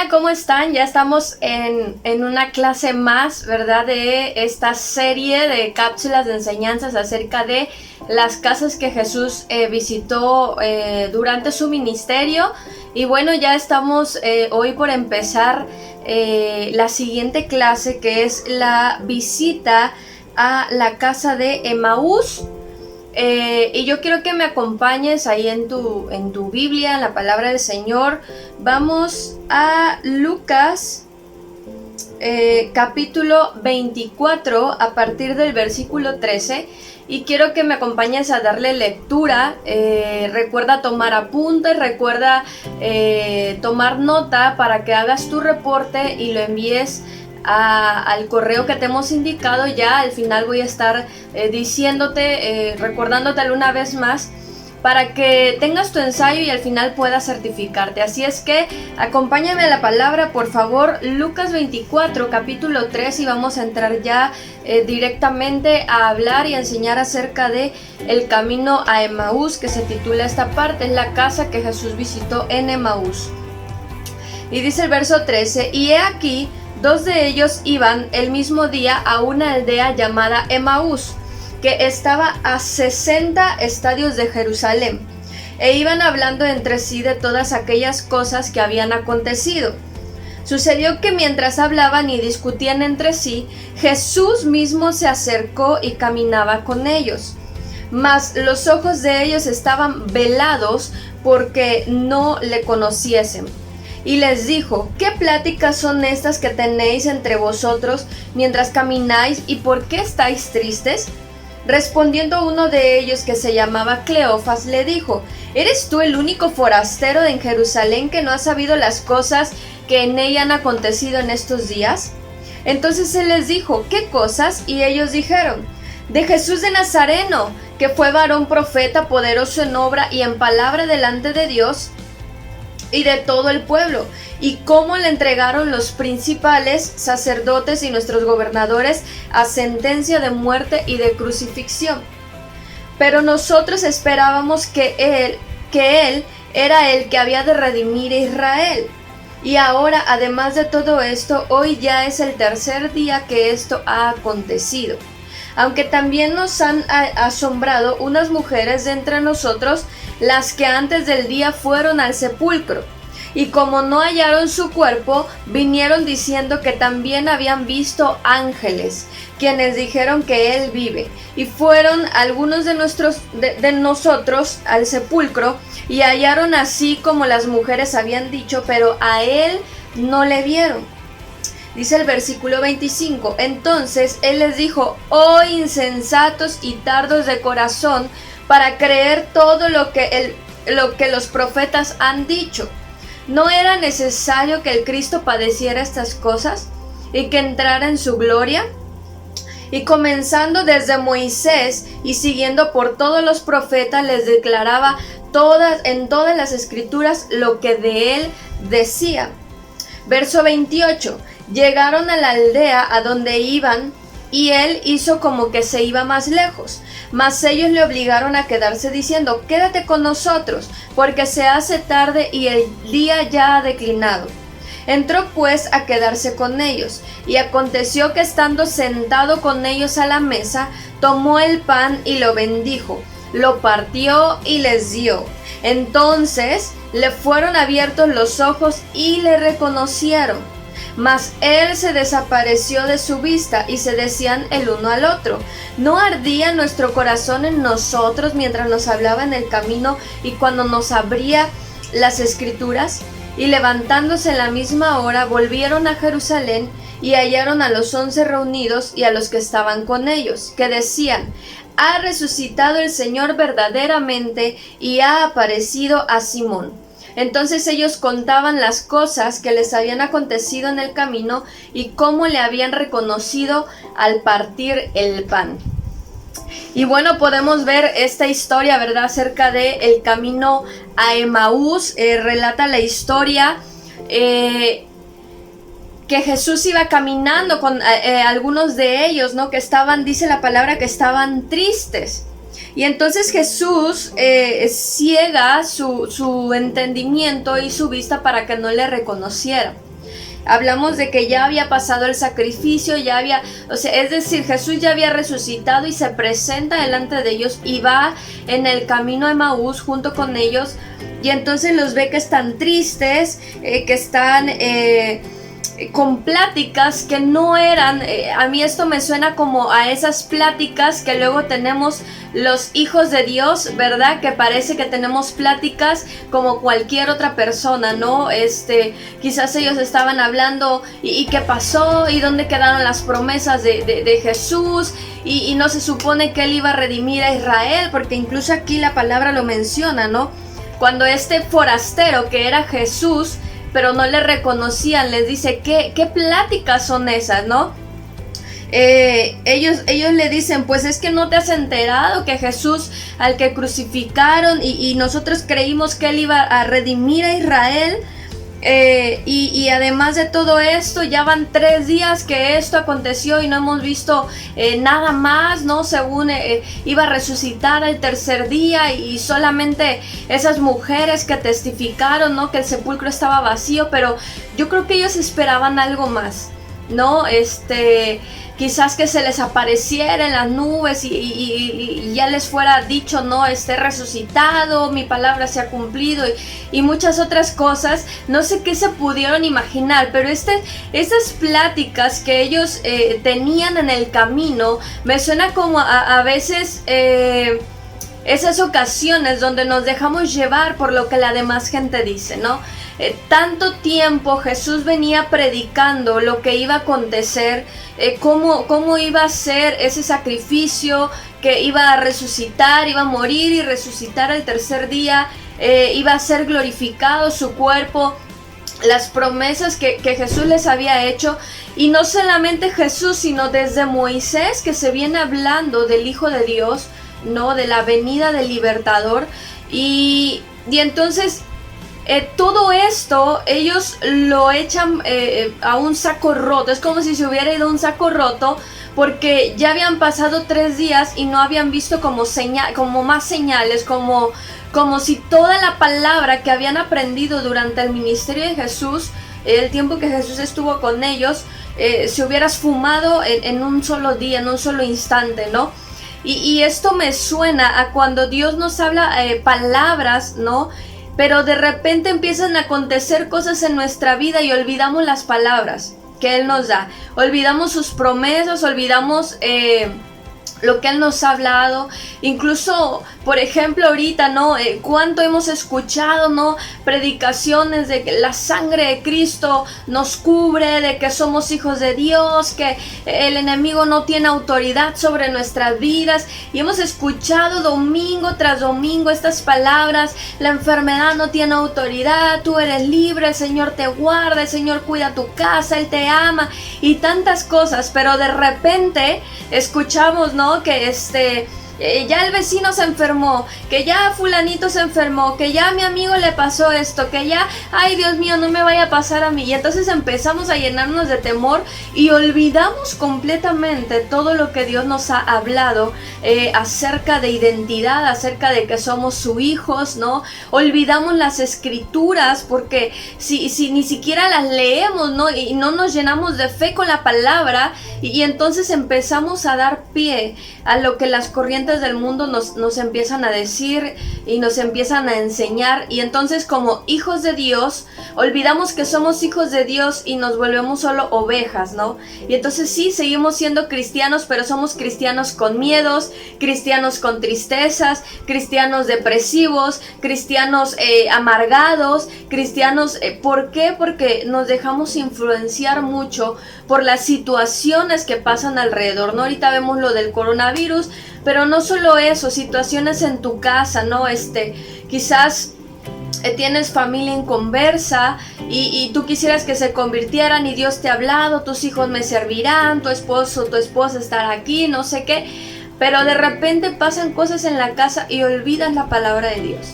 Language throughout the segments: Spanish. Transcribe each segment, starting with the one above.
Hola, ¿cómo están? Ya estamos en una clase más, ¿verdad? De esta serie de cápsulas de enseñanzas acerca de las casas que Jesús visitó durante su ministerio. Y bueno, ya estamos hoy por empezar la siguiente clase, que es la visita a la casa de Emaús. Y yo quiero que me acompañes ahí en tu Biblia, en la palabra del Señor. Vamos a Lucas capítulo 24 a partir del versículo 13. Y quiero que me acompañes a darle lectura. Recuerda tomar apuntes, recuerda tomar nota para que hagas tu reporte y lo envíes al correo que te hemos indicado. Ya al final voy a estar diciéndote, recordándote una vez más para que tengas tu ensayo y al final puedas certificarte. Así es que acompáñame a la palabra, por favor. Lucas 24, capítulo 3, y vamos a entrar ya directamente a hablar y a enseñar acerca de el camino a Emaús, que se titula esta parte, es la casa que Jesús visitó en Emaús. Y dice el verso 13, y he aquí, dos de ellos iban el mismo día a una aldea llamada Emaús, que estaba a 60 estadios de Jerusalén, e iban hablando entre sí de todas aquellas cosas que habían acontecido. Sucedió que mientras hablaban y discutían entre sí, Jesús mismo se acercó y caminaba con ellos. Mas los ojos de ellos estaban velados porque no le conociesen. Y les dijo, ¿qué pláticas son estas que tenéis entre vosotros mientras camináis, y por qué estáis tristes? Respondiendo uno de ellos, que se llamaba Cleofas, le dijo, ¿eres tú el único forastero en Jerusalén que no ha sabido las cosas que en ella han acontecido en estos días? Entonces él les dijo, ¿qué cosas? Y ellos dijeron, de Jesús de Nazareno, que fue varón profeta, poderoso en obra y en palabra delante de Dios y de todo el pueblo, y cómo le entregaron los principales sacerdotes y nuestros gobernadores a sentencia de muerte y de crucifixión. Pero nosotros esperábamos que él era el que había de redimir a Israel. Y ahora, además de todo esto, hoy ya es el tercer día que esto ha acontecido. Aunque también nos han asombrado unas mujeres de entre nosotros, las que antes del día fueron al sepulcro, y como no hallaron su cuerpo, vinieron diciendo que también habían visto ángeles, quienes dijeron que él vive. Y fueron algunos de nosotros al sepulcro, y hallaron así como las mujeres habían dicho, pero a él no le vieron. Dice el versículo 25, entonces él les dijo, oh insensatos y tardos de corazón, para creer todo lo que los profetas han dicho. ¿No era necesario que el Cristo padeciera estas cosas y que entrara en su gloria? Y comenzando desde Moisés y siguiendo por todos los profetas, les declaraba en todas las escrituras lo que de él decía. Verso 28, llegaron a la aldea a donde iban, y él hizo como que se iba más lejos. Mas ellos le obligaron a quedarse diciendo, quédate con nosotros, porque se hace tarde y el día ya ha declinado. Entró pues a quedarse con ellos, y aconteció que estando sentado con ellos a la mesa, tomó el pan y lo bendijo, lo partió y les dio. Entonces le fueron abiertos los ojos y le reconocieron. Mas él se desapareció de su vista, y se decían el uno al otro, ¿no ardía nuestro corazón en nosotros mientras nos hablaba en el camino y cuando nos abría las escrituras? Y levantándose en la misma hora, volvieron a Jerusalén, y hallaron a los 11 reunidos y a los que estaban con ellos, que decían, ha resucitado el Señor verdaderamente, y ha aparecido a Simón. Entonces ellos contaban las cosas que les habían acontecido en el camino, y cómo le habían reconocido al partir el pan. Y bueno, podemos ver esta historia, ¿verdad?, acerca de el camino a Emaús. Relata la historia que Jesús iba caminando con algunos de ellos, ¿no?, que estaban, dice la palabra, que estaban tristes. Y entonces Jesús ciega su entendimiento y su vista para que no le reconocieran. hablamos de que ya había pasado el sacrificio, o sea, es decir, Jesús ya había resucitado y se presenta delante de ellos y va en el camino a Emaús junto con ellos, y entonces los ve que están tristes, que están con pláticas que no eran, a mí esto me suena como a esas pláticas que luego tenemos los hijos de Dios, ¿verdad? Que parece que tenemos pláticas como cualquier otra persona, ¿no? Quizás ellos estaban hablando y qué pasó y dónde quedaron las promesas de Jesús, y no se supone que él iba a redimir a Israel, porque incluso aquí la palabra lo menciona, ¿no? Cuando este forastero que era Jesús, pero no le reconocían, les dice, ¿qué pláticas son esas, no? Ellos le dicen, pues es que no te has enterado que Jesús, al que crucificaron, y nosotros creímos que él iba a redimir a Israel, y además de todo esto, ya van 3 días que esto aconteció y no hemos visto nada más, ¿no? Según iba a resucitar al tercer día, y solamente esas mujeres que testificaron, ¿no? Que el sepulcro estaba vacío, pero yo creo que ellos esperaban algo más, ¿no? Quizás que se les apareciera en las nubes y ya les fuera dicho, no, resucitado, mi palabra se ha cumplido, y muchas otras cosas. No sé qué se pudieron imaginar, pero esas pláticas que ellos tenían en el camino, me suena como a veces esas ocasiones donde nos dejamos llevar por lo que la demás gente dice, ¿no? Tanto tiempo Jesús venía predicando lo que iba a acontecer, cómo iba a ser ese sacrificio, que iba a resucitar, iba a morir y resucitar al tercer día, iba a ser glorificado su cuerpo, las promesas que Jesús les había hecho. Y no solamente Jesús, sino desde Moisés, que se viene hablando del Hijo de Dios, ¿no? De la venida del libertador, y entonces todo esto ellos lo echan a un saco roto. Es como si se hubiera ido a un saco roto, porque ya habían pasado 3 días y no habían visto como más señales, como si toda la palabra que habían aprendido durante el ministerio de Jesús, el tiempo que Jesús estuvo con ellos, se hubiera esfumado en un solo día, en un solo instante, ¿no? Y esto me suena a cuando Dios nos habla palabras, ¿no? Pero de repente empiezan a acontecer cosas en nuestra vida y olvidamos las palabras que Él nos da. Olvidamos sus promesas, olvidamos lo que Él nos ha hablado. Incluso, por ejemplo, ahorita, ¿no? Cuánto hemos escuchado, ¿no? Predicaciones de que la sangre de Cristo nos cubre, de que somos hijos de Dios, que el enemigo no tiene autoridad sobre nuestras vidas. Y hemos escuchado domingo tras domingo estas palabras: la enfermedad no tiene autoridad, tú eres libre, el Señor te guarda, el Señor cuida tu casa, Él te ama, y tantas cosas. Pero de repente escuchamos, ¿no? Que ya el vecino se enfermó, que ya fulanito se enfermó, que ya a mi amigo le pasó esto, que ya, ay Dios mío, no me vaya a pasar a mí. Y entonces empezamos a llenarnos de temor y olvidamos completamente todo lo que Dios nos ha hablado acerca de identidad, acerca de que somos sus hijos, ¿no? Olvidamos las escrituras, porque si ni siquiera las leemos, ¿no? Y no nos llenamos de fe con la palabra, y entonces empezamos a dar pie a lo que las corrientes del mundo nos empiezan a decir y nos empiezan a enseñar. Y entonces, como hijos de Dios, olvidamos que somos hijos de Dios y nos volvemos solo ovejas, ¿no? Y entonces sí, seguimos siendo cristianos, pero somos cristianos con miedos, cristianos con tristezas, cristianos depresivos, cristianos amargados, cristianos... ¿Por qué? Porque nos dejamos influenciar mucho por las situaciones que pasan alrededor, ¿no? Ahorita vemos lo del coronavirus, pero no solo eso, situaciones en tu casa, ¿no? Quizás tienes familia inconversa y tú quisieras que se convirtieran, y Dios te ha hablado: tus hijos me servirán, tu esposo, tu esposa estará aquí, no sé qué, pero de repente pasan cosas en la casa y olvidas la palabra de Dios.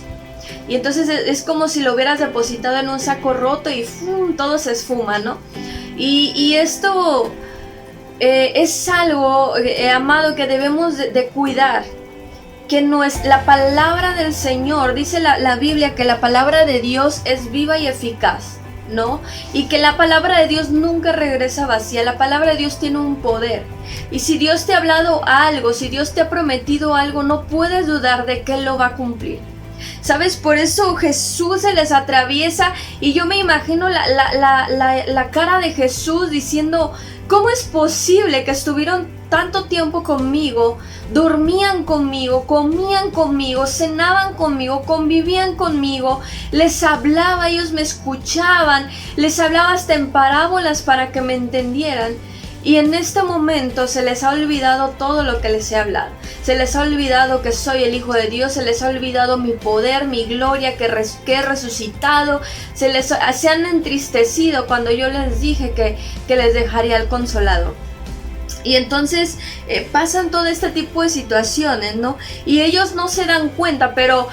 Y entonces es como si lo hubieras depositado en un saco roto y ¡fum!, todo se esfuma, ¿no? Y esto es algo, amado, que debemos de cuidar. Que no es la palabra del Señor. Dice la Biblia que la palabra de Dios es viva y eficaz. ¿no? Y que la palabra de Dios nunca regresa vacía. La palabra de Dios tiene un poder. Y si Dios te ha hablado algo, si Dios te ha prometido algo, no puedes dudar de que Él lo va a cumplir. ¿Sabes? Por eso Jesús se les atraviesa y yo me imagino la cara de Jesús diciendo, ¿cómo es posible que estuvieron tanto tiempo conmigo, dormían conmigo, comían conmigo, cenaban conmigo, convivían conmigo, les hablaba, ellos me escuchaban, les hablaba hasta en parábolas para que me entendieran? Y en este momento se les ha olvidado todo lo que les he hablado. Se les ha olvidado que soy el Hijo de Dios, se les ha olvidado mi poder, mi gloria, que he resucitado. Se han entristecido cuando yo les dije que les dejaría el Consolador. Y entonces pasan todo este tipo de situaciones, ¿no? Y ellos no se dan cuenta, pero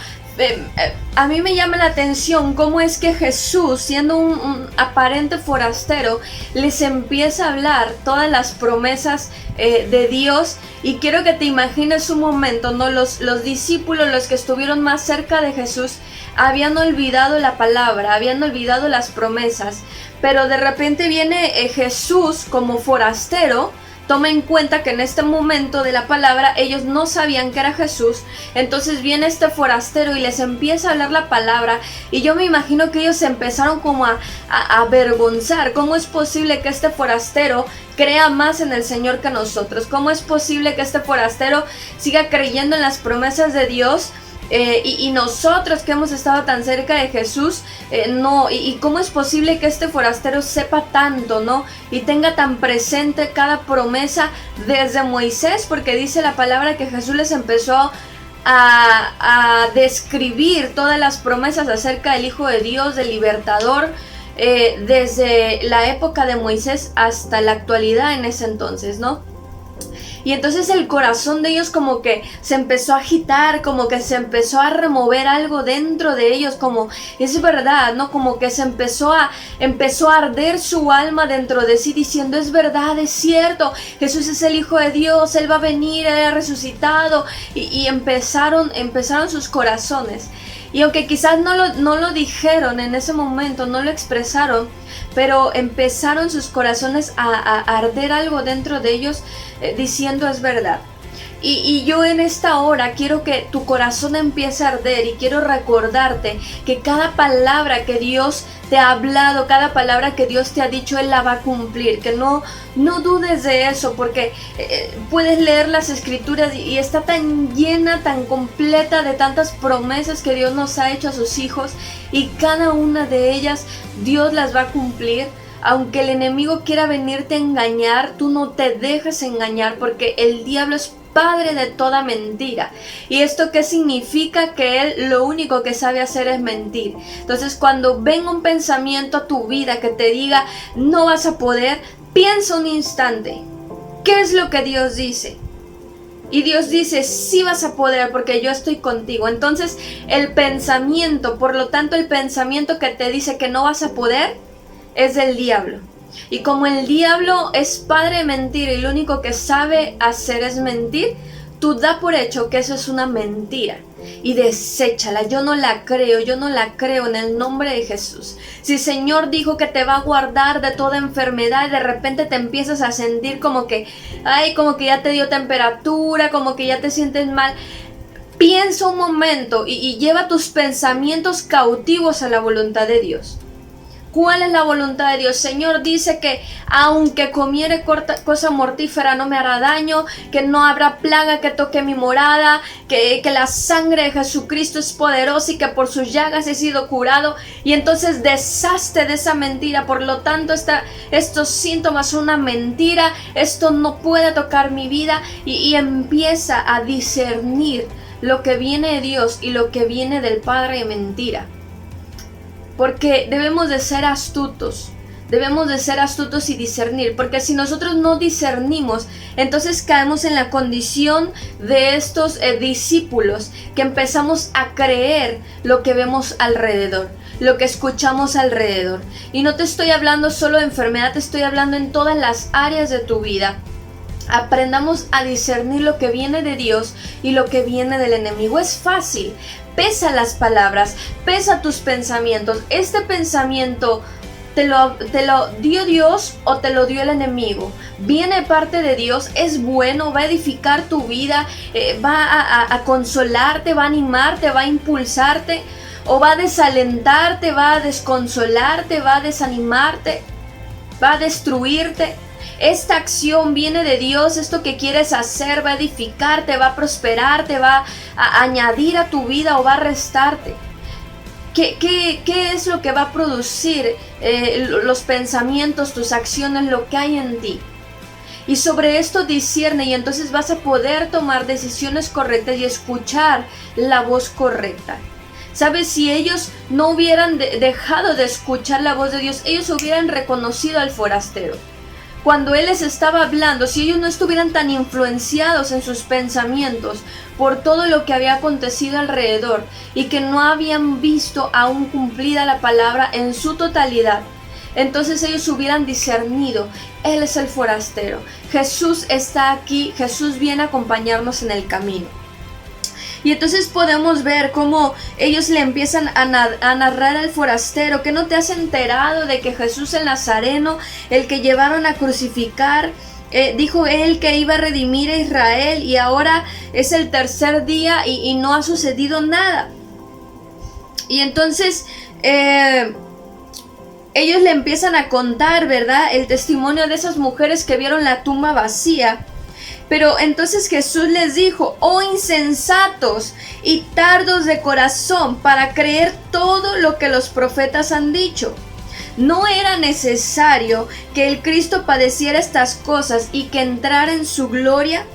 a mí me llama la atención cómo es que Jesús, siendo un aparente forastero, les empieza a hablar todas las promesas de Dios. Y quiero que te imagines un momento, ¿no? Los discípulos, los que estuvieron más cerca de Jesús, habían olvidado la palabra, habían olvidado las promesas, pero de repente viene Jesús como forastero. Toma en cuenta que en este momento de la palabra ellos no sabían que era Jesús. Entonces viene este forastero y les empieza a hablar la palabra. Y yo me imagino que ellos empezaron como a avergonzar. ¿Cómo es posible que este forastero crea más en el Señor que nosotros? ¿Cómo es posible que este forastero siga creyendo en las promesas de Dios? Y nosotros que hemos estado tan cerca de Jesús, no, y cómo es posible que este forastero sepa tanto, ¿no? Y tenga tan presente cada promesa desde Moisés, porque dice la palabra que Jesús les empezó a describir todas las promesas acerca del Hijo de Dios, del libertador, desde la época de Moisés hasta la actualidad en ese entonces, ¿no? Y entonces el corazón de ellos como que se empezó a agitar, como que se empezó a remover algo dentro de ellos, como es verdad, ¿no? Como que empezó a arder su alma dentro de sí diciendo, es verdad, es cierto, Jesús es el Hijo de Dios, Él va a venir, Él ha resucitado. Y empezaron sus corazones. Y aunque quizás no lo dijeron en ese momento, no lo expresaron, pero empezaron sus corazones a arder algo dentro de ellos diciendo es verdad. Y yo en esta hora quiero que tu corazón empiece a arder y quiero recordarte que cada palabra que Dios te ha hablado, cada palabra que Dios te ha dicho, Él la va a cumplir. Que no dudes de eso, porque puedes leer las escrituras y está tan llena, tan completa de tantas promesas que Dios nos ha hecho a sus hijos, y cada una de ellas Dios las va a cumplir. Aunque el enemigo quiera venirte a engañar, tú no te dejes engañar, porque el diablo es padre de toda mentira. ¿Y esto qué significa? Que él lo único que sabe hacer es mentir. Entonces, cuando venga un pensamiento a tu vida que te diga no vas a poder, piensa un instante, ¿qué es lo que Dios dice? Y Dios dice, sí vas a poder porque yo estoy contigo. Entonces, el pensamiento, por lo tanto, el pensamiento que te dice que no vas a poder, es del diablo. Y como el diablo es padre de mentir y lo único que sabe hacer es mentir, tú da por hecho que eso es una mentira y deséchala. Yo no la creo en el nombre de Jesús. Si el Señor dijo que te va a guardar de toda enfermedad y de repente te empiezas a sentir como que ya te dio temperatura, como que ya te sientes mal, piensa un momento y lleva tus pensamientos cautivos a la voluntad de Dios. ¿Cuál es la voluntad de Dios? Señor dice que aunque comiere cosa mortífera no me hará daño, que no habrá plaga que toque mi morada, que la sangre de Jesucristo es poderosa y que por sus llagas he sido curado. Y entonces deshazte de esa mentira. Por lo tanto, estos síntomas son una mentira, esto no puede tocar mi vida, y empieza a discernir lo que viene de Dios y lo que viene del padre de mentira. Porque debemos de ser astutos y discernir, porque si nosotros no discernimos, entonces caemos en la condición de estos discípulos que empezamos a creer lo que vemos alrededor, lo que escuchamos alrededor. Y no te estoy hablando solo de enfermedad, te estoy hablando en todas las áreas de tu vida. Aprendamos a discernir lo que viene de Dios y lo que viene del enemigo. Es fácil. Pesa las palabras, pesa tus pensamientos. Este pensamiento te lo dio Dios o te lo dio el enemigo. Viene parte de Dios, es bueno, va a edificar tu vida, va a consolarte, va a animarte, va a impulsarte, o va a desalentarte, va a desconsolarte, va a desanimarte, va a destruirte. Esta acción viene de Dios, esto que quieres hacer va a edificarte, va a prosperarte, va a añadir a tu vida o va a restarte. ¿Qué es lo que va a producir los pensamientos, tus acciones, lo que hay en ti? Y sobre esto discierne, y entonces vas a poder tomar decisiones correctas y escuchar la voz correcta. ¿Sabes? Si ellos no hubieran dejado de escuchar la voz de Dios, ellos hubieran reconocido al forastero. Cuando Él les estaba hablando, si ellos no estuvieran tan influenciados en sus pensamientos por todo lo que había acontecido alrededor y que no habían visto aún cumplida la palabra en su totalidad, entonces ellos hubieran discernido, Él es el forastero, Jesús está aquí, Jesús viene a acompañarnos en el camino. Y entonces podemos ver cómo ellos le empiezan a narrar al forastero, que no te has enterado de que Jesús el Nazareno, el que llevaron a crucificar, dijo él que iba a redimir a Israel, y ahora es el tercer día y no ha sucedido nada. Y entonces ellos le empiezan a contar, ¿verdad?, el testimonio de esas mujeres que vieron la tumba vacía. Pero entonces Jesús les dijo: oh insensatos y tardos de corazón para creer todo lo que los profetas han dicho. ¿No era necesario que el Cristo padeciera estas cosas y que entrara en su gloria?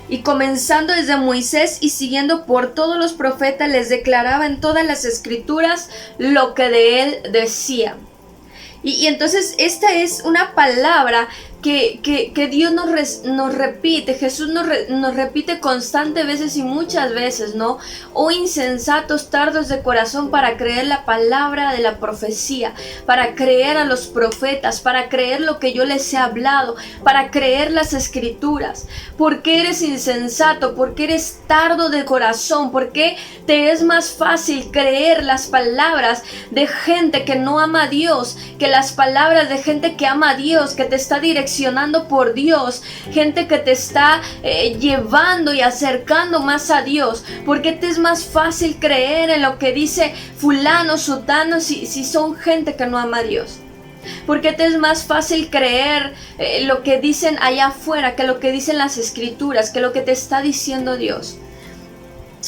Y comenzando desde Moisés y siguiendo por todos los profetas, les declaraba en todas las escrituras lo que de él decía. Y entonces esta es una palabra que Dios nos repite, Jesús nos repite constantes veces y muchas veces, ¿no? Oh insensatos, tardos de corazón para creer la palabra de la profecía, para creer a los profetas, para creer lo que yo les he hablado, para creer las escrituras. ¿Por qué eres insensato? ¿Por qué eres tardo de corazón? ¿Por qué te es más fácil creer las palabras de gente que no ama a Dios que las palabras de gente que ama a Dios, que te está direccionando por Dios, gente que te está llevando y acercando más a Dios? ¿Por qué te es más fácil creer en lo que dice fulano, sutano, si son gente que no ama a Dios? ¿Por qué te es más fácil creer lo que dicen allá afuera que lo que dicen las escrituras, que lo que te está diciendo Dios?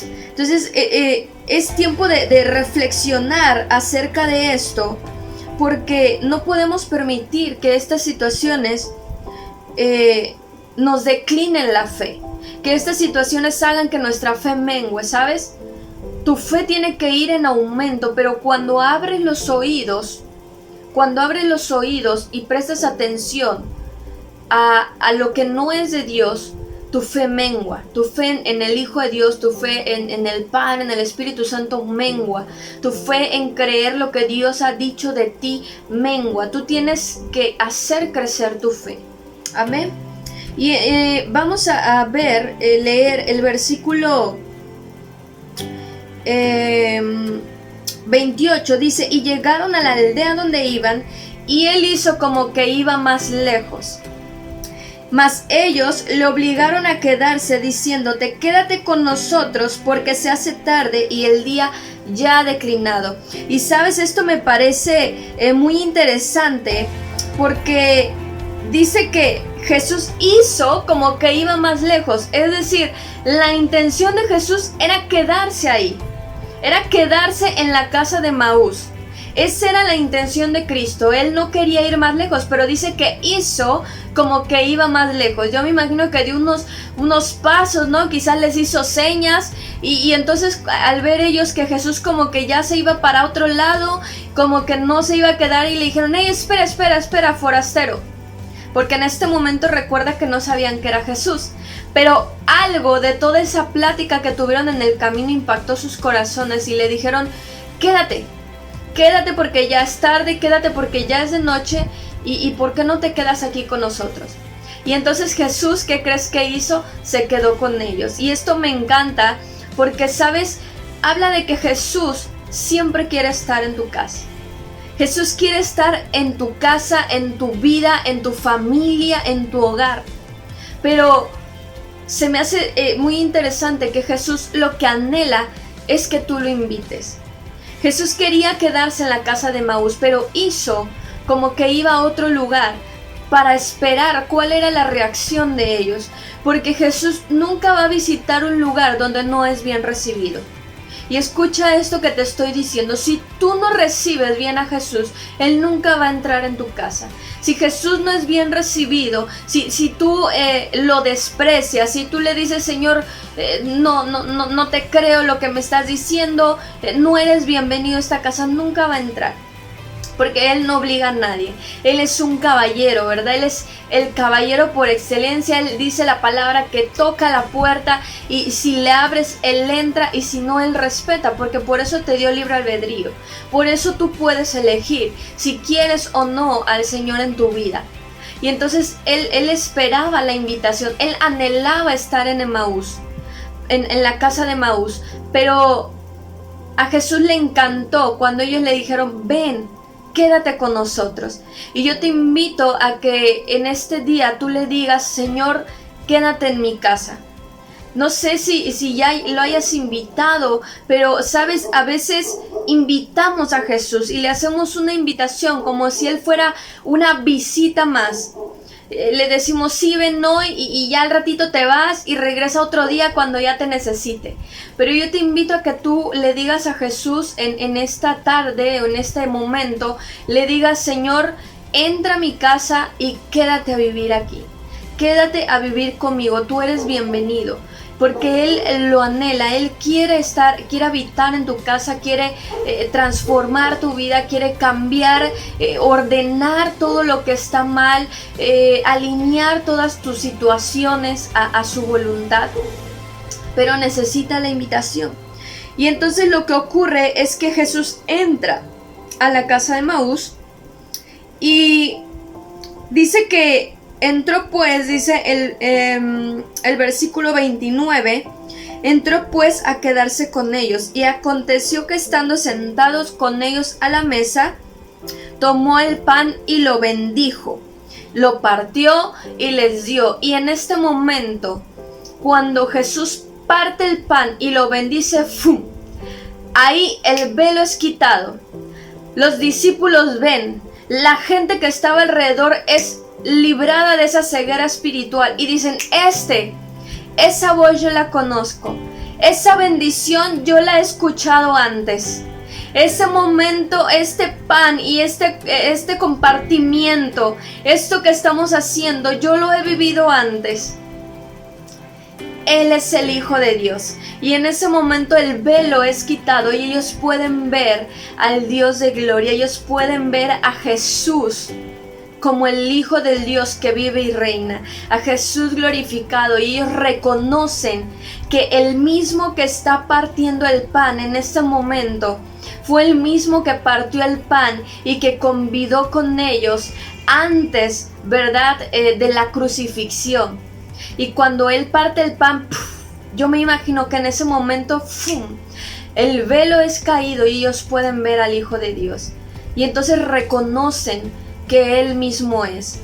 Entonces es tiempo de reflexionar acerca de esto, porque no podemos permitir que estas situaciones nos declinen la fe, que estas situaciones hagan que nuestra fe mengue, ¿sabes? Tu fe tiene que ir en aumento, pero cuando abres los oídos y prestas atención a lo que no es de Dios, tu fe mengua, tu fe en el Hijo de Dios, tu fe en el Padre, en el Espíritu Santo mengua, tu fe en creer lo que Dios ha dicho de ti mengua. Tú tienes que hacer crecer tu fe. Amén. Y vamos a ver, leer el versículo 28, dice: y llegaron a la aldea donde iban, y él hizo como que iba más lejos. Mas ellos le obligaron a quedarse, diciéndote: quédate con nosotros, porque se hace tarde y el día ya ha declinado. Y sabes, esto me parece muy interesante, porque dice que Jesús hizo como que iba más lejos. Es decir, la intención de Jesús era quedarse ahí, era quedarse en la casa de Maús. Esa era la intención de Cristo. Él no quería ir más lejos, pero dice que hizo como que iba más lejos. Yo me imagino que dio unos pasos, ¿no? Quizás les hizo señas y entonces al ver ellos que Jesús como que ya se iba para otro lado, como que no se iba a quedar, y le dijeron: hey, espera, forastero. Porque en este momento recuerda que no sabían que era Jesús. Pero algo de toda esa plática que tuvieron en el camino impactó sus corazones y le dijeron: quédate porque ya es tarde, quédate porque ya es de noche, y ¿por qué no te quedas aquí con nosotros? Y entonces Jesús, ¿qué crees que hizo? Se quedó con ellos. Y esto me encanta porque, ¿sabes? Habla de que Jesús siempre quiere estar en tu casa. Jesús quiere estar en tu casa, en tu vida, en tu familia, en tu hogar. Pero se me hace muy interesante que Jesús lo que anhela es que tú lo invites. Jesús quería quedarse en la casa de Emaús, pero hizo como que iba a otro lugar para esperar cuál era la reacción de ellos, porque Jesús nunca va a visitar un lugar donde no es bien recibido. Y escucha esto que te estoy diciendo: si tú no recibes bien a Jesús, Él nunca va a entrar en tu casa. Si Jesús no es bien recibido, si tú lo desprecias, si tú le dices: Señor, no te creo lo que me estás diciendo, no eres bienvenido a esta casa, nunca va a entrar. Porque Él no obliga a nadie. Él es un caballero, ¿verdad? Él es el caballero por excelencia. Él dice la palabra que toca la puerta y si le abres, Él entra, y si no, Él respeta, porque por eso te dio libre albedrío. Por eso tú puedes elegir si quieres o no al Señor en tu vida. Y entonces Él esperaba la invitación. Él anhelaba estar en Emaús, en la casa de Emaús. Pero a Jesús le encantó cuando ellos le dijeron: ven, quédate con nosotros. Y yo te invito a que en este día tú le digas: Señor, quédate en mi casa. No sé si ya lo hayas invitado, pero sabes, a veces invitamos a Jesús y le hacemos una invitación como si Él fuera una visita más. Le decimos: sí, ven hoy, y ya al ratito te vas y regresa otro día cuando ya te necesite. Pero yo te invito a que tú le digas a Jesús en esta tarde o en este momento, le digas: Señor, entra a mi casa y quédate a vivir aquí. Quédate a vivir conmigo, tú eres bienvenido. Porque Él lo anhela, Él quiere habitar en tu casa, quiere transformar tu vida, quiere cambiar, ordenar todo lo que está mal, alinear todas tus situaciones a su voluntad. Pero necesita la invitación. Y entonces lo que ocurre es que Jesús entra a la casa de Emaús y dice que entró pues, dice el versículo 29, entró pues a quedarse con ellos, y aconteció que estando sentados con ellos a la mesa, tomó el pan y lo bendijo, lo partió y les dio. Y en este momento, cuando Jesús parte el pan y lo bendice, ¡fum!, ahí el velo es quitado. Los discípulos ven, la gente que estaba alrededor es librada de esa ceguera espiritual y dicen: esa voz yo la conozco, esa bendición yo la he escuchado antes, ese momento, este pan y este compartimiento, esto que estamos haciendo, yo lo he vivido antes. Él es el Hijo de Dios. Y en ese momento el velo es quitado y ellos pueden ver al Dios de gloria. Ellos pueden ver a Jesús como el Hijo del Dios que vive y reina, a Jesús glorificado. Y ellos reconocen que el mismo que está partiendo el pan en este momento fue el mismo que partió el pan y que convidó con ellos antes, ¿verdad?, de la crucifixión. Y cuando Él parte el pan, yo me imagino que en ese momento, ¡fum!, el velo es caído y ellos pueden ver al Hijo de Dios. Y entonces reconocen que Él mismo es.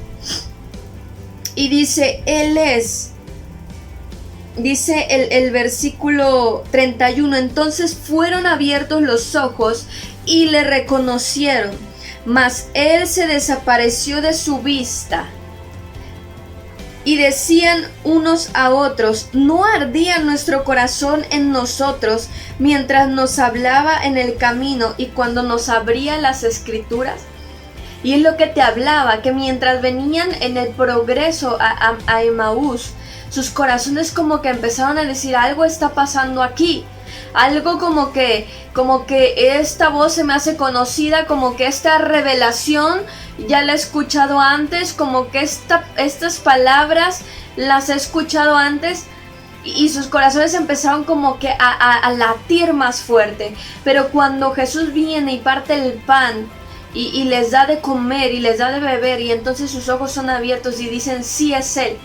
Y dice, Él es. Dice el versículo 31, entonces fueron abiertos los ojos y le reconocieron, mas Él se desapareció de su vista. Y decían unos a otros, ¿no ardía nuestro corazón en nosotros mientras nos hablaba en el camino y cuando nos abría las escrituras? Y es lo que te hablaba, que mientras venían en el progreso a Emaús, sus corazones como que empezaron a decir, algo está pasando aquí. Algo como que esta voz se me hace conocida, como que esta revelación ya la he escuchado antes, como que estas palabras las he escuchado antes, y sus corazones empezaron como que a latir más fuerte. Pero cuando Jesús viene y parte el pan y les da de comer y les da de beber, y entonces sus ojos son abiertos y dicen, sí, es Él.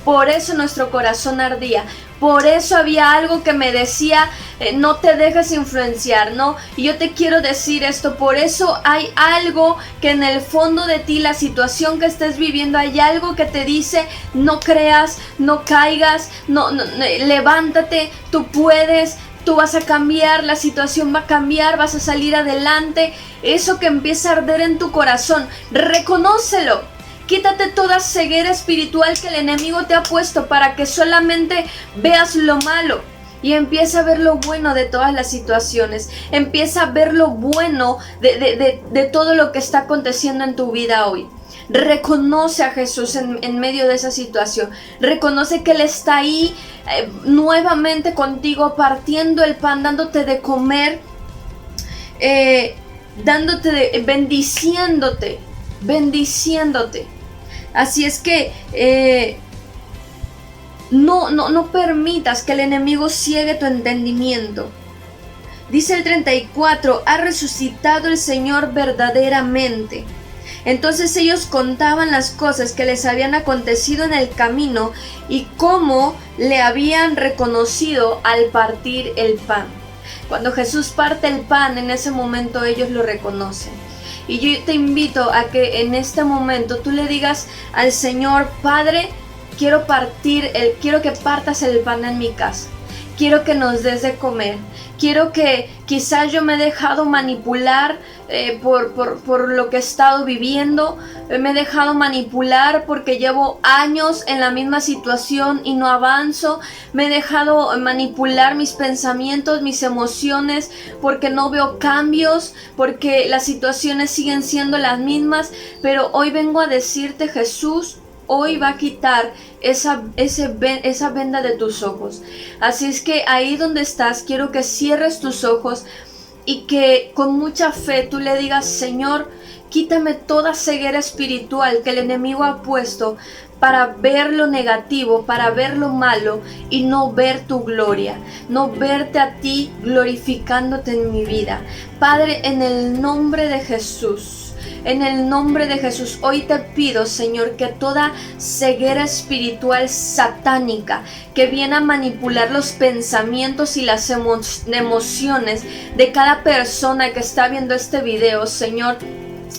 Por eso nuestro corazón ardía. Por eso había algo que me decía, no te dejes influenciar, ¿no? Y yo te quiero decir esto, por eso hay algo que en el fondo de ti, la situación que estés viviendo, hay algo que te dice, no creas, no caigas, levántate, tú puedes. Tú vas a cambiar, la situación va a cambiar, vas a salir adelante. Eso que empieza a arder en tu corazón, reconócelo. Quítate toda ceguera espiritual que el enemigo te ha puesto para que solamente veas lo malo. Y empieza a ver lo bueno de todas las situaciones. Empieza a ver lo bueno de todo lo que está aconteciendo en tu vida hoy. Reconoce a Jesús en medio de esa situación. Reconoce que Él está ahí nuevamente contigo, partiendo el pan, dándote de comer, bendiciéndote. Así es que no permitas que el enemigo ciegue tu entendimiento. Dice el 34, ha resucitado el Señor verdaderamente. Entonces ellos contaban las cosas que les habían acontecido en el camino y cómo le habían reconocido al partir el pan. Cuando Jesús parte el pan, en ese momento ellos lo reconocen. Y yo te invito a que en este momento tú le digas al Señor, Padre, quiero que partas el pan en mi casa. Quiero que nos des de comer. Quiero que quizás yo me he dejado manipular por lo que he estado viviendo. Me he dejado manipular porque llevo años en la misma situación y no avanzo. Me he dejado manipular mis pensamientos, mis emociones, porque no veo cambios, porque las situaciones siguen siendo las mismas. Pero hoy vengo a decirte, Jesús, hoy va a quitar esa venda de tus ojos. Así es que ahí donde estás, quiero que cierres tus ojos y que con mucha fe tú le digas, Señor, quítame toda ceguera espiritual que el enemigo ha puesto para ver lo negativo, para ver lo malo y no ver tu gloria, no verte a ti glorificándote en mi vida. Padre, en el nombre de Jesús, en el nombre de Jesús, hoy te pido, Señor, que toda ceguera espiritual satánica que viene a manipular los pensamientos y las emociones de cada persona que está viendo este video, Señor,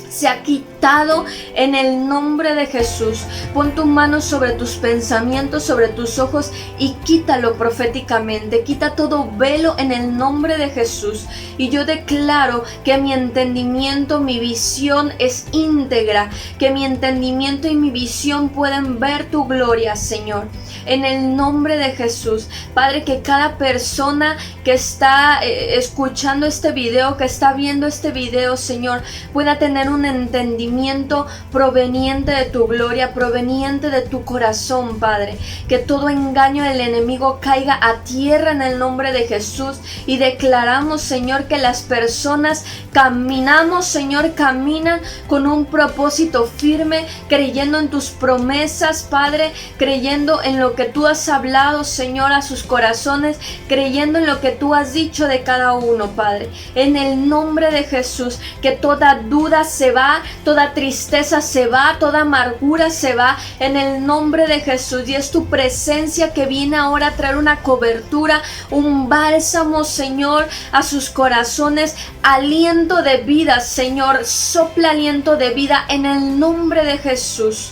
se ha quitado en el nombre de Jesús. Pon tu mano sobre tus pensamientos, sobre tus ojos y quítalo proféticamente. Quita todo velo en el nombre de Jesús. Y yo declaro que mi entendimiento, mi visión es íntegra. Que mi entendimiento y mi visión pueden ver tu gloria, Señor. En el nombre de Jesús. Padre, que cada persona que está escuchando este video, que está viendo este video, Señor, pueda tener un entendimiento proveniente de tu gloria, proveniente de tu corazón, Padre. Que todo engaño del enemigo caiga a tierra en el nombre de Jesús. Y declaramos, Señor, que las personas caminamos, Señor, caminan con un propósito firme, creyendo en tus promesas, Padre, creyendo en lo que tú has hablado, Señor, a sus corazones, creyendo en lo que tú has dicho de cada uno, Padre. En el nombre de Jesús, que toda duda se va, toda tristeza se va, toda amargura se va, en el nombre de Jesús. Y es tu presencia que viene ahora a traer una cobertura, un bálsamo, Señor, a sus corazones, aliento de vida, Señor, sopla aliento de vida en el nombre de Jesús.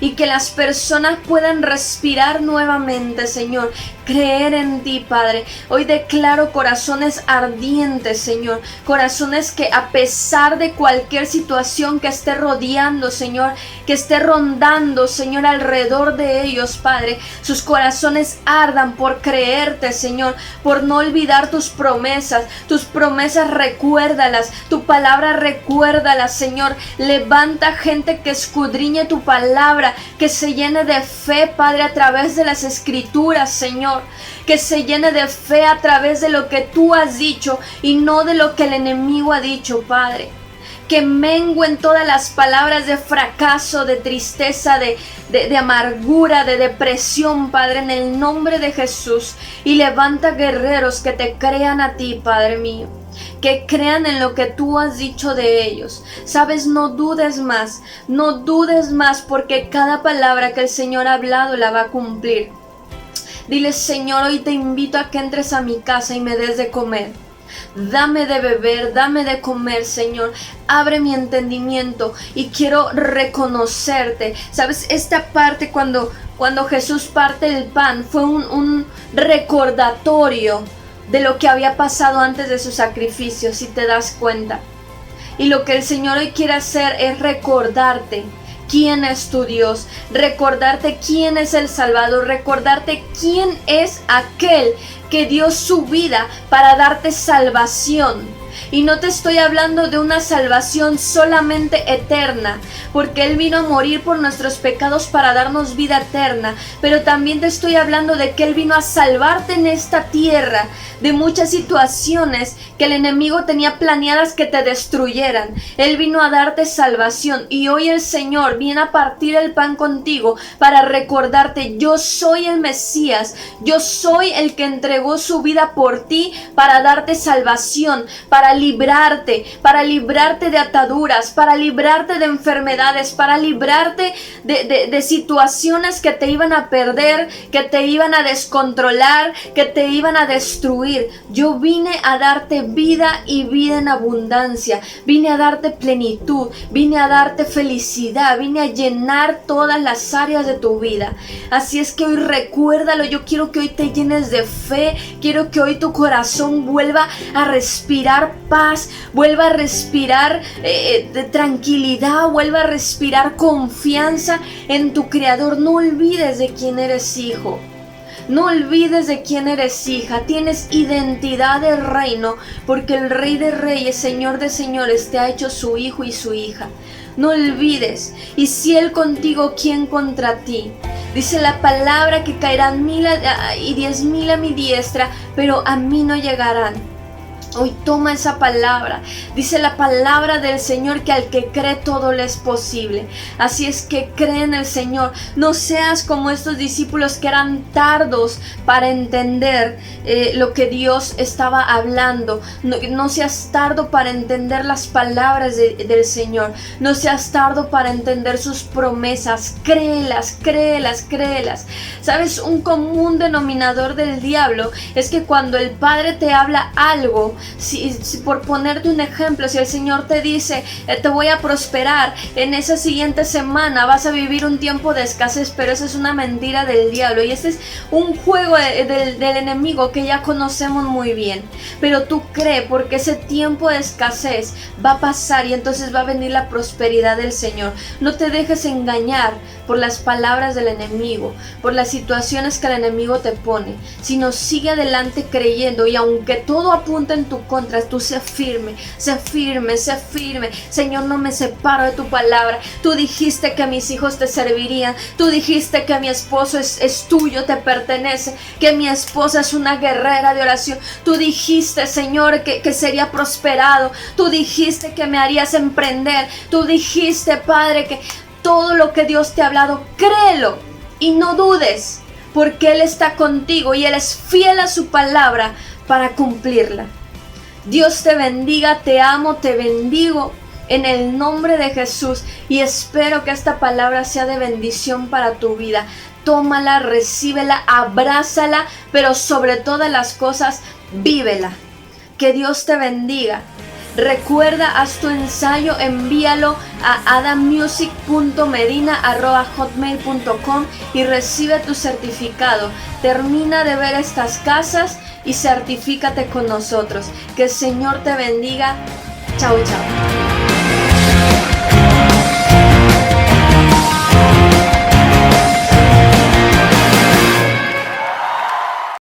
Y que las personas puedan respirar nuevamente, Señor, creer en ti, Padre. Hoy declaro corazones ardientes, Señor, corazones que a pesar de cualquier situación que esté rodeando, Señor, que esté rondando, Señor, alrededor de ellos, Padre, sus corazones ardan por creerte, Señor, por no olvidar tus promesas recuérdalas, tu palabra recuérdala, Señor. Levanta gente que escudriñe tu palabra, que se llene de fe, Padre, a través de las escrituras, Señor, que se llene de fe a través de lo que tú has dicho y no de lo que el enemigo ha dicho, Padre. Que mengüen todas las palabras de fracaso, de tristeza, de amargura, de depresión, Padre, en el nombre de Jesús. Y levanta guerreros que te crean a ti, Padre mío. que crean en lo que tú has dicho de ellos. Sabes, no dudes más, porque cada palabra que el Señor ha hablado la va a cumplir. Dile: Señor, hoy te invito a que entres a mi casa y me des de comer. Dame de beber, dame de comer, Señor. Abre mi entendimiento y quiero reconocerte. Sabes, esta parte cuando Jesús parte el pan fue un recordatorio de lo que había pasado antes de su sacrificio, si te das cuenta. Y lo que el Señor hoy quiere hacer es recordarte quién es tu Dios, recordarte quién es el Salvador, recordarte quién es aquel que dio su vida para darte salvación. Y no te estoy hablando de una salvación solamente eterna, porque Él vino a morir por nuestros pecados para darnos vida eterna, pero también te estoy hablando de que Él vino a salvarte en esta tierra de muchas situaciones que el enemigo tenía planeadas que te destruyeran. Él vino a darte salvación y hoy el Señor viene a partir el pan contigo para recordarte: yo soy el Mesías, yo soy el que entregó su vida por ti para darte salvación, para librarte de ataduras, para librarte de enfermedades, para librarte de situaciones que te iban a perder, que te iban a descontrolar, que te iban a destruir. Yo vine a darte vida y vida en abundancia, vine a darte plenitud, vine a darte felicidad, vine a llenar todas las áreas de tu vida. Así es que hoy recuérdalo. Yo quiero que hoy te llenes de fe, quiero que hoy tu corazón vuelva a respirar paz, vuelva a respirar de tranquilidad, vuelva a respirar confianza en tu Creador. No olvides de quién eres hijo. No olvides de quién eres hija. Tienes identidad de reino, porque el Rey de Reyes, Señor de Señores, te ha hecho su hijo y su hija. No olvides. Y si Él contigo, ¿quién contra ti? Dice la palabra que caerán 1000 y 10,000 a mi diestra, pero a mí no llegarán. Hoy toma esa palabra. Dice la palabra del Señor que al que cree todo le es posible. Así es que cree en el Señor. No seas como estos discípulos que eran tardos para entender lo que Dios estaba hablando. No seas tardo para entender las palabras del Señor. No seas tardo para entender sus promesas. Créelas. ¿Sabes? Un común denominador del diablo es que cuando el Padre te habla algo, si por ponerte un ejemplo, si el Señor te dice: te voy a prosperar, en esa siguiente semana vas a vivir un tiempo de escasez, pero esa es una mentira del diablo y este es un juego del enemigo que ya conocemos muy bien. Pero tú cree, porque ese tiempo de escasez va a pasar y entonces va a venir la prosperidad del Señor. No te dejes engañar por las palabras del enemigo, por las situaciones que el enemigo te pone, sino sigue adelante creyendo, y aunque todo apunta en tu contra, tú sé firme. Señor, no me separo de tu palabra. Tú dijiste que mis hijos te servirían, tú dijiste que mi esposo es tuyo, te pertenece, que mi esposa es una guerrera de oración. Tú dijiste, Señor, que sería prosperado, tú dijiste que me harías emprender, tú dijiste, Padre, que todo lo que Dios te ha hablado, créelo y no dudes, porque Él está contigo y Él es fiel a su palabra para cumplirla. Dios te bendiga, te amo, te bendigo en el nombre de Jesús y espero que esta palabra sea de bendición para tu vida. Tómala, recíbela, abrázala, pero sobre todas las cosas, vívela. Que Dios te bendiga. Recuerda, haz tu ensayo, envíalo a adammusic.medina@hotmail.com y recibe tu certificado. Termina de ver estas casas y certifícate con nosotros. Que el Señor te bendiga. Chao, chao.